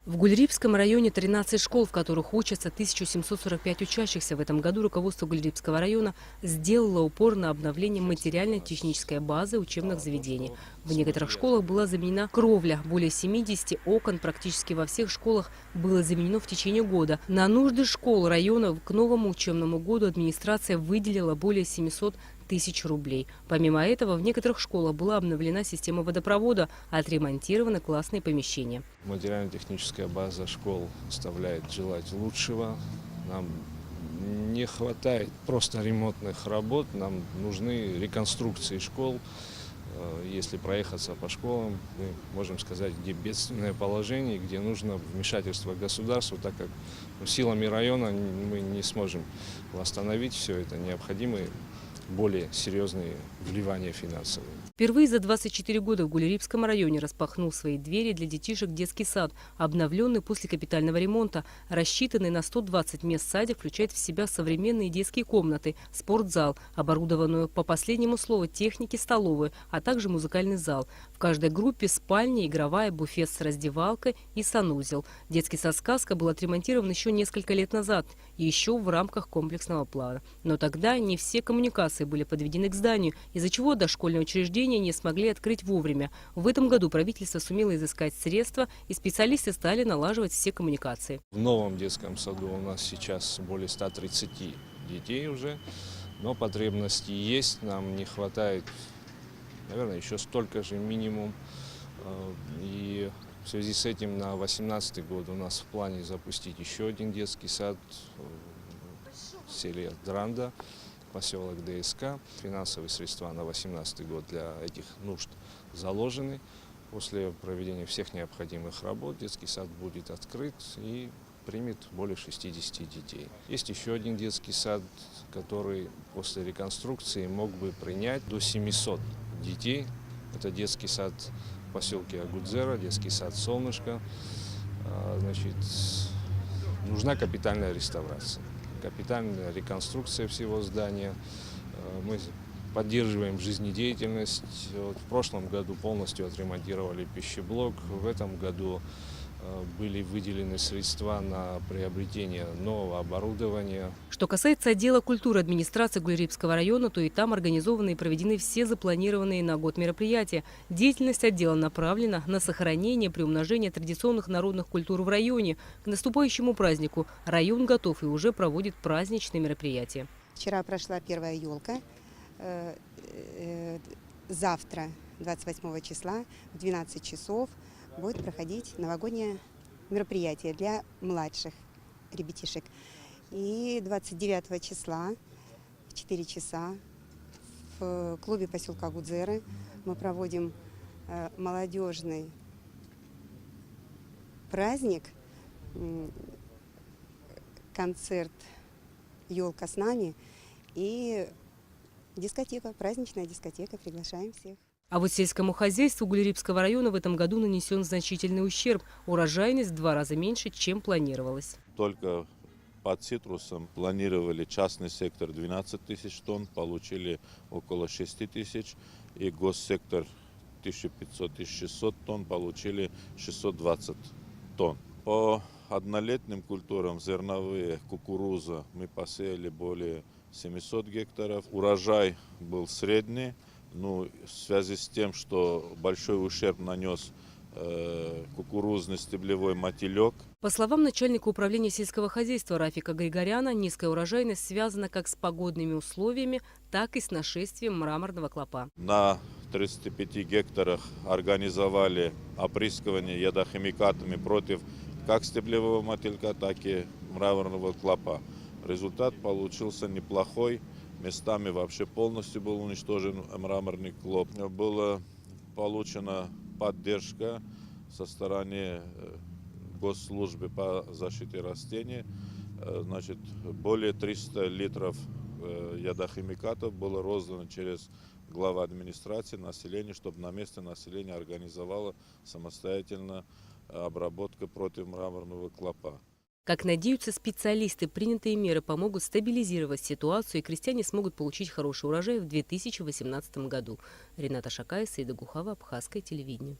В Гульрипском районе 13 школ, в которых учатся 1745 учащихся. В этом году руководство Гульрипского района сделало упор на обновление материально-технической базы учебных заведений. В некоторых школах была заменена кровля. Более 70 окон практически во всех школах было заменено в течение года. На нужды школ района к новому учебному году администрация выделила более 700 тысяч рублей. Помимо этого, в некоторых школах была обновлена система водопровода, отремонтированы классные помещения. Материально-техническая база школ оставляет желать лучшего. Нам не хватает просто ремонтных работ, нам нужны реконструкции школ. Если проехаться по школам, мы можем сказать, где бедственное положение, где нужно вмешательство государства, так как силами района мы не сможем восстановить все это, необходимы более серьезные вливания финансовые. Впервые за 24 года в Гульрипском районе распахнул свои двери для детишек детский сад, обновленный после капитального ремонта. Рассчитанный на 120 мест садик включает в себя современные детские комнаты, спортзал, оборудованную по последнему слову техники столовую, а также музыкальный зал. В каждой группе спальня, игровая, буфет с раздевалкой и санузел. Детский сад «Сказка» был отремонтирован еще несколько лет назад, и еще в рамках комплексного плана. Но тогда не все коммуникации были подведены к зданию, из-за чего дошкольное учреждение не смогли открыть вовремя. В этом году правительство сумело изыскать средства, и специалисты стали налаживать все коммуникации. В новом детском саду у нас сейчас более 130 детей уже, но потребности есть, нам не хватает, наверное, еще столько же минимум. И в связи с этим на 2018 год у нас в плане запустить еще один детский сад в селе Дранда, поселок ДСК. Финансовые средства на 2018 год для этих нужд заложены. После проведения всех необходимых работ детский сад будет открыт и примет более 60 детей. Есть еще один детский сад, который после реконструкции мог бы принять до 700 детей. Это детский сад в поселке Агудзера, детский сад «Солнышко». Значит, нужна капитальная реставрация, капитальная реконструкция всего здания. Мы поддерживаем жизнедеятельность. Вот в прошлом году полностью отремонтировали пищеблок. В этом году были выделены средства на приобретение нового оборудования. Что касается отдела культуры администрации Гульрипского района, то и там организованы и проведены все запланированные на год мероприятия. Деятельность отдела направлена на сохранение и приумножение традиционных народных культур в районе. К наступающему празднику район готов и уже проводит праздничные мероприятия. Вчера прошла первая елка. Завтра, 28 числа, в 12 часов, будет проходить новогоднее мероприятие для младших ребятишек. И 29 числа в 4 часа в клубе поселка Агудзеры мы проводим молодежный праздник, концерт «Елка с нами» и дискотека, праздничная дискотека. Приглашаем всех. А вот сельскому хозяйству Гульрипского района в этом году нанесен значительный ущерб. Урожайность в 2 раза меньше, чем планировалось. Только под цитрусом планировали частный сектор 12 тысяч тонн, получили около 6 тысяч. И госсектор 1500-1600 тонн, получили 620 тонн. По однолетним культурам зерновые, кукуруза, мы посеяли более 700 гектаров. Урожай был средний. Ну, в связи с тем, что большой ущерб нанес кукурузный стеблевой мотылек. По словам начальника управления сельского хозяйства Рафика Григоряна, низкая урожайность связана как с погодными условиями, так и с нашествием мраморного клопа. На 35 гектарах организовали опрыскивание ядохимикатами против как стеблевого мотылька, так и мраморного клопа. Результат получился неплохой. Местами вообще полностью был уничтожен мраморный клоп. Была получена поддержка со стороны госслужбы по защите растений. Значит, более 300 литров ядохимикатов было роздано через главу администрации населению, чтобы на месте населения организовало самостоятельно обработку против мраморного клопа. Как надеются специалисты, принятые меры помогут стабилизировать ситуацию, и крестьяне смогут получить хороший урожай в 2018 году. Рената Шакаева, Саида Гухава, Абхазское телевидение.